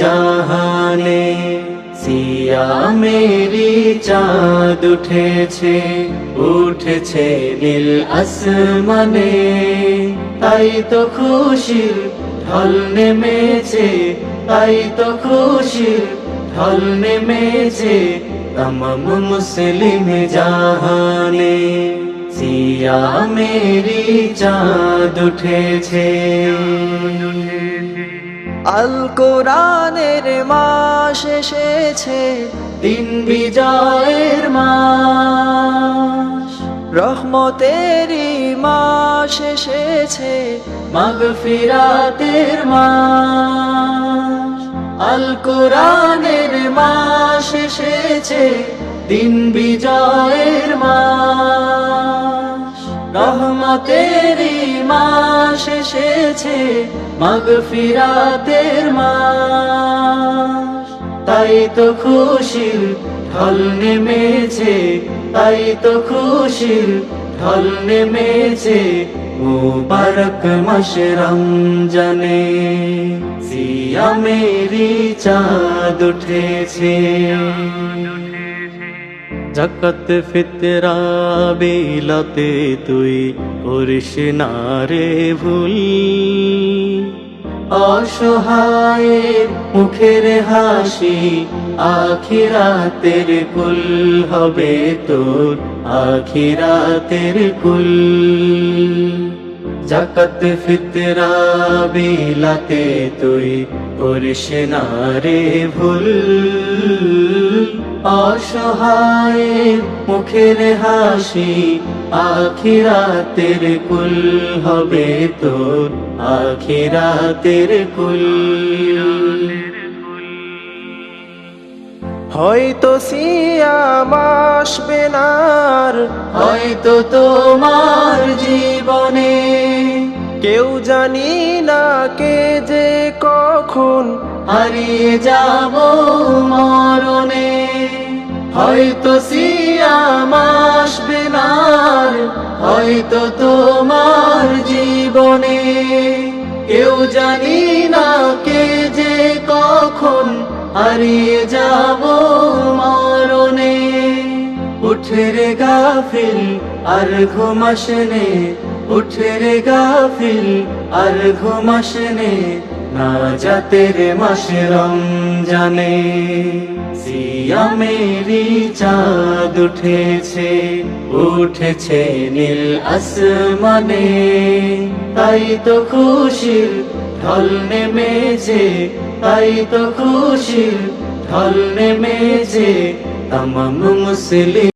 জাহানে সিয়ামেরি চাঁদ উঠেছে, উঠেছে নীল আসমানে। তাই তো খুশির ঢল নেমেছে, তাই তো খুশির ঢল নেমেছে তমাম মুসলিম জাহানে। সিয়ামেরি চাঁদ উঠেছে। আল কোরআনের মাস এসেছে, দিন বিজয়ের মাস, রহমতেরই মাস এসেছে, মাগফিরাতের মাস। আল কোরআনের মাস এসেছে, দিন বিজয়ের মাস, রহমতেরই মাস এসেছে, মাগফিরাতের মাস। তাই তো খুশির ঢল নেমেছে, তাই তো খুশির ঢল নেমেছে মুবারক মাসে রমজানে। সিয়ামেরি চাঁদ উঠেছে। যাকাত ফিতরা বিলাতে তুই করিস না রে ভুল, অসহায়ের মুখের হাসি আখিরাতের কুল হবে তোর, আখিরাতের কুল। যাকাত ফিতরা বিলাতে তুই করিস না রে ভুল, অসহায়ের মুখের হাসি আখিরাতের কুল হবে তোর, আখিরাতের কুল। হয়তো সিয়াম আসবে না আর, হয়তো তোমার জীবনে, কেউ জানি না কে যে কখন হারিয়ে যাব মরণে। হয়তো সিয়াম আসবে না আর, হয়তো তোমার জীবনে, কেউ জানি না কে যে কখন হারিয়ে যাব মরণে। উঠে রে গাফিল আর ঘুমাস নে, উঠে রে গাফিল আর ঘুমাস নে, না জাতের মাসে রমজানে। সিয়ামেরি চাঁদ উঠেছে, উঠেছে নীল আসমানে। তাই তো খুশির ঢল নেমেছে, তাই তো খুশির ঢল নেমেছে তমাম মুসলিম